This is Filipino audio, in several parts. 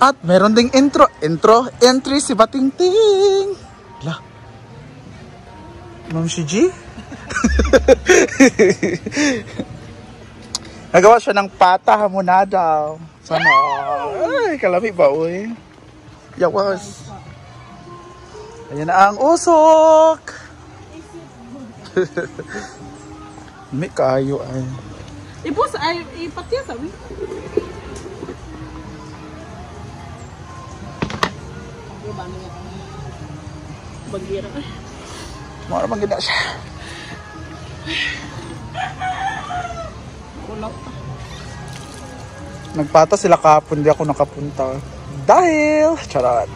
At meron ding entry si Batingting. Lah. Ma'am Shiji? Nagawa siya ng pata hamonada. Sana. Ay, kalami ba, uy? Yawas. Ayan na ang usok. May kaayo ay. Ibus ay ipatya sabi. Bagira. Mara bang gina siya. Kulap. Nagpata sila kahapon, di ako nakapunta. Dahil, charot.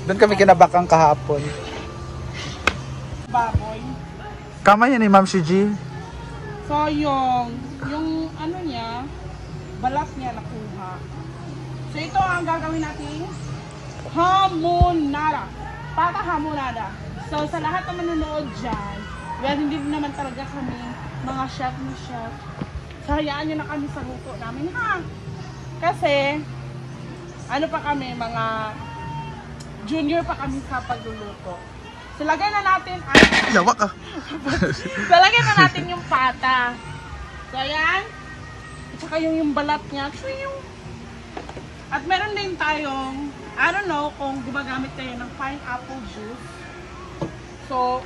Doon kami kinabakang kahapon. Baboy. Kamay yan ni Ma'am Shiji. So yung ano niya, balat niya nakuha. So ito ang gagawin natin. Hamonada. Pata hamonada. So sa lahat na manonood dyan, well, hindi naman talaga kami mga chef na chef. So hayaan nyo na kami sa luto namin ha. Kasi, ano pa kami, mga junior pa kami sa pagluluto. So lagay na natin ay... Yawa ka. So lagay na natin yung pata. So ayan. At saka yung balat niya. At meron din tayong, I don't know kung gumagamit kayo ng pineapple juice. So,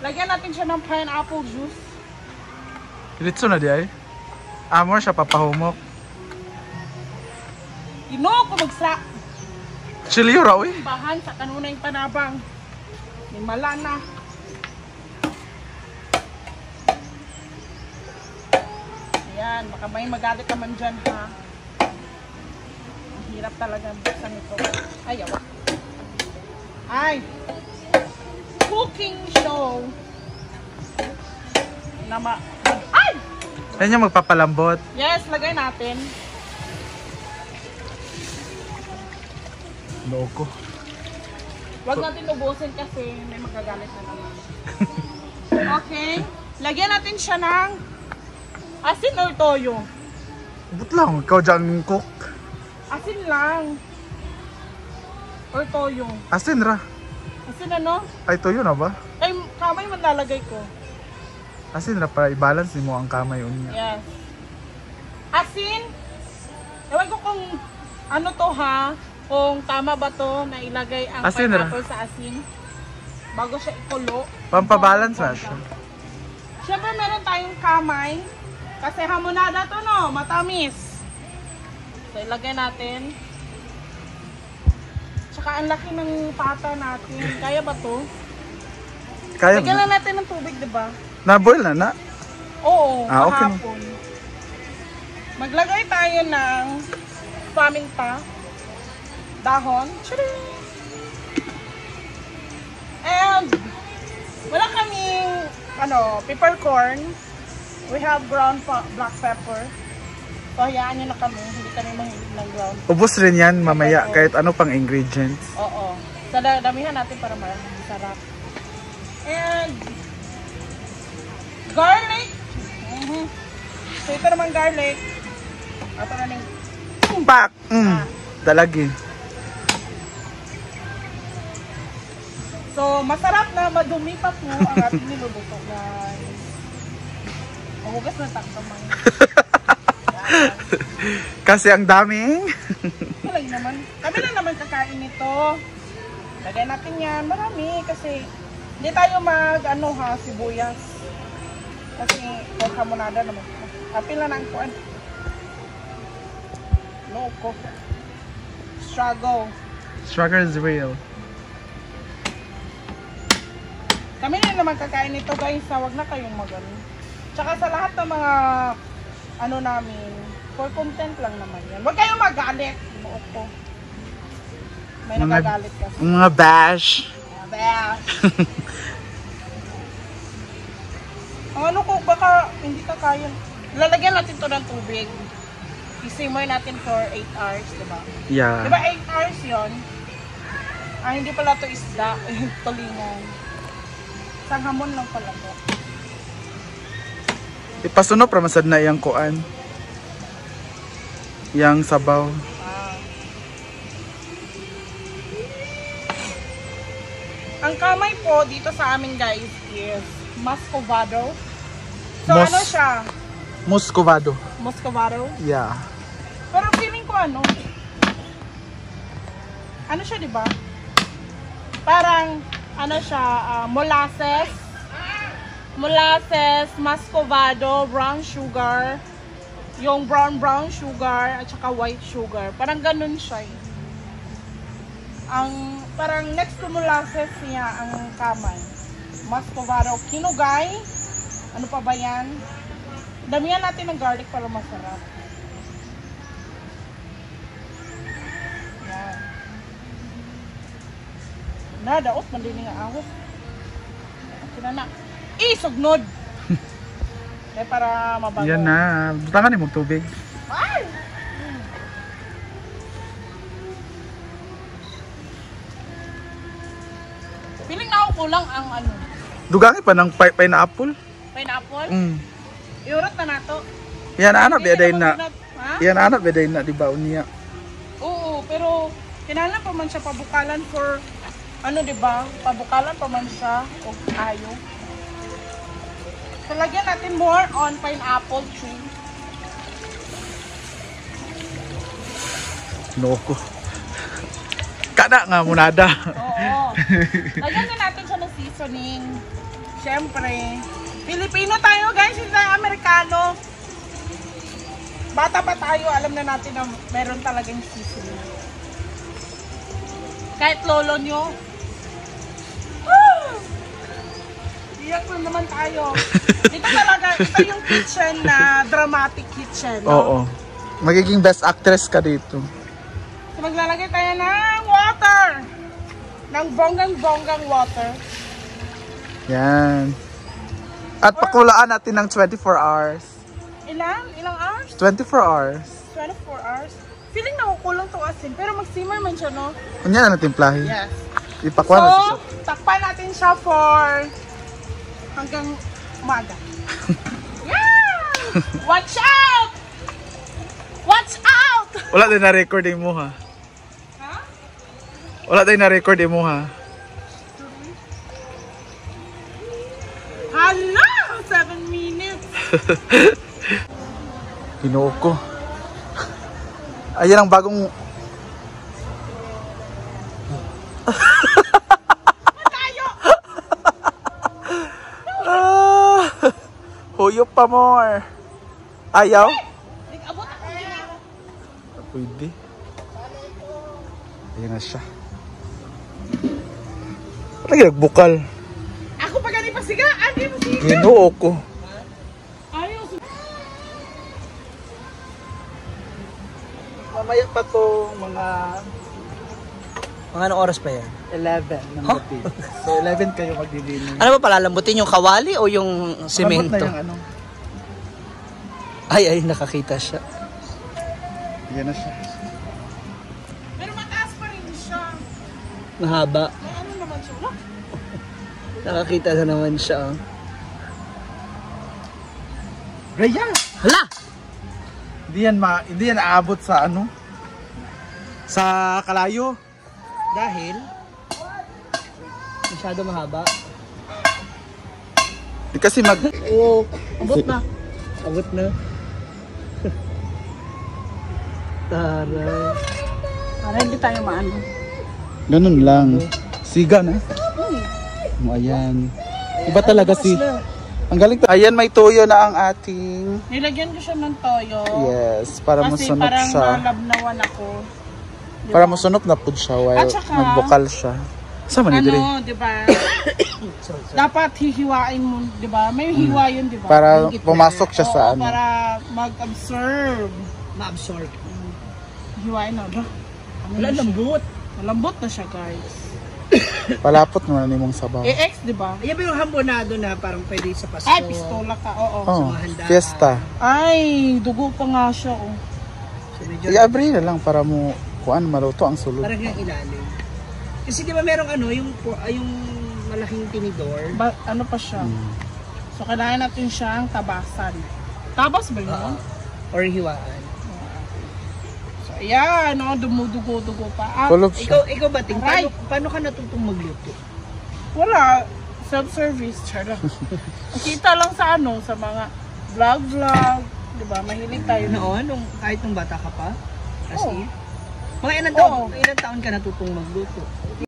lagyan natin siya ng pineapple juice. Ilitso na di ay. Amor siya papahumok. Ginoo ko magsa. Chili raw eh. Bahan sa kanunay panabang. May mala na. Ayan, baka may magalit naman dyan ha. Ang hirap talaga buksan ito. Ay, awa. Ay! Cooking show. Ay! Yan yung magpapalambot. Yes, lagay natin. Loo ko. Huwag natin ubusin kasi may magagalit na naman. Okay. Lagyan natin siya ng asin or toyo. But lang, ikaw dyan cook. Asin lang. Or toyo. Asin ra. Asin ano? Ay, toyo na ba? Ay, kamay man lalagay ko. Asin ra para i-balance mo ang kamay unya. Yes. Asin. Ewan ko kung ano to ha. Kung tama ba to na ilagay ang asin pineapple sa asin. Bago siya ikulo. Pampabalance na siya. Siyempre meron tayong kamay. Kasi hamonada to no. Matamis. So ilagay natin. Tsaka ang laki ng pata natin. Kaya ba to? Kaya lagyan ba? lang natin ng tubig, diba? Na-boil na na? Oo, okay. kahapon. Maglagay tayo ng paminta, dahon, and wala kaming peppercorn. We have ground black pepper. So hayaan nyo na kami, hindi kami mahilig ng ground. Ubus rin yan mamaya kahit ano pang ingredients. Oo. So damihan natin para masarap. And garlic. So ito naman garlic. Ito na ning Pak! Talagi. So masarap na madumi pa po ang ating niluluto, guys. Mahugas na taktaman. Kasi ang daming. Wala naman. Kami lang naman kakain nito. Lagay natin yan. Marami kasi hindi tayo sibuyas. Kasi kung hamonada naman. Apil na ang kuan. Loko. Struggle. Struggle is real. Kami na naman kakain nito, guys. Huwag na kayong magano. Tsaka sa lahat ng mga namin, for content lang naman yan. Huwag kayong magalit. Inuok ko. May nagagalit kasi. Mga bash. Bash. Ano ko, baka hindi ka kaya. Lalagyan natin to ng tubig. I-simmer natin for 8 hours, diba? Yeah. Diba 8 hours yon? Hindi pala to isda. Tulingan. Isang hamon lang pala to. Ipasuno para masad na iyang kuan. Yang sabaw. Ang kamay po dito sa amin guys is muscovado. So Mos- ano siya? Muscovado. Muscovado. Yeah. Pero feeling ko ano siya, di ba? Parang ano siya, molasses, muscovado, brown sugar, yung brown sugar at saka white sugar. Parang ganun siya. Ang parang next to molasses niya ang kamay. Muscovado, kinugay. Ano pa ba yan? Damihan natin ng garlic para masarap. Yan. Daot man din nga ahos. Kinana. Sugnod. Para mabago. Yan na. Butangan ni mong tubig. Ay! Piling na ako kulang ang ano. Dugangi pa ng pineapple. Pineapple? Iurot na nato. Yan anak beday na. Ha? Yan anak beday na di ba unya. Oo, pero kinahanglan pa man siya pabukalan for ano, di ba? Pabukalan pa man siya o ayo. So lagyan natin more on pineapple chew. Noko. Kada nga munada. Oo. Lagyan na natin siya ng seasoning. Siyempre, Pilipino tayo guys, hindi tayo Amerikano. Bata pa tayo, alam na natin na meron talagang seasoning. Kahit lolo nyo. Iyak na naman tayo. Ito talaga, ito yung kitchen na dramatic kitchen. No? Oo. Magiging best actress ka dito. So maglalagay tayo ng water. Ng bonggang-bonggang water. Yan. At pakulaan natin ng 24 hours. Ilang? Ilang hours? 24 hours. 24 hours? Feeling nakukulang to asin, pero mag-simmer man siya, no? Kunya na natin plahi. Yes. Ipakuha natin siya. So, takpan natin siya for hanggang umaga. Yeah! Watch out! Watch out! Wala din na-record mo ha. Ha? Wala din na-record mo ha. Hala! 7 minutes! Ginoo ko. Ayan ang bagong... Tayo! Huyop pa more. Ayaw? Nag-abot ako ginara. Pwede. Ayan na siya. Lagi nagbukal. Ako pa ganit pasigaan, di mo siga. Ginoo ko. Ayaw. Mamaya pa to mga... Mga anong oras pa yan? 11 ng gabi. So 11 kayo magdidinin. Ano ba palalambutin yung kawali o yung semento? Na yung ano. Ay, nakakita siya. Ayan na siya. Pero mataas pa rin siya. Mahaba. Ay, ano naman siya? Wala. Nakakita na naman siya. Oh. Raya! Hala! Hindi yan aabot sa ano? Sa kalayo. Dahil masyado mahaba. Kasi Oo, abot na. Abot na. Taray. Para hindi tayo maano. ganun lang. Siga na. Ayan. Iba talaga si... Ang galing. Ayan, may toyo na ang ating... Nilagyan ko siya ng toyo. Yes, para Kasi masunok parang siya. nalabnawan ako. Diba? Para masunok na po siya while At saka, nagbukal siya. Sama ni Dre. ano, di ba? Dapat hihiwain mo, di ba? May hiwa yun, di ba? Para Yung gitna. pumasok siya sa Oo, ano. para mag-absorb. Ma-absorb. Hiwain na ba? Wala, lambot. Malambot na siya, guys. Palapot naman ni mong sabaw. EX, di ba? Ayan ba yung hambonado na parang pwede sa pasto? Ay, pistola ka, oo. Oh, mga handaan. fiesta. Ay, dugo pa nga siya, oh. So, medyo I-abri na lang para mo kuan maluto ang sulod. parang yung ilalim. Kasi di ba merong ano, yung malaking tinidor. Ano pa siya? So, kailangan natin siyang tabasan. Tabas ba yun? Or hiwaan. Ayan, no, dumudugo-dugo pa. Full of Ikaw ba, Ting? Aray! Paano ka natutong magluto? Wala. Self-service. Charot. Kita lang sa ano, sa mga vlog. Diba? Mahilig tayo. Noon, kahit nung bata ka pa? As Oo. in? Mga ilang taon ka natutong magluto?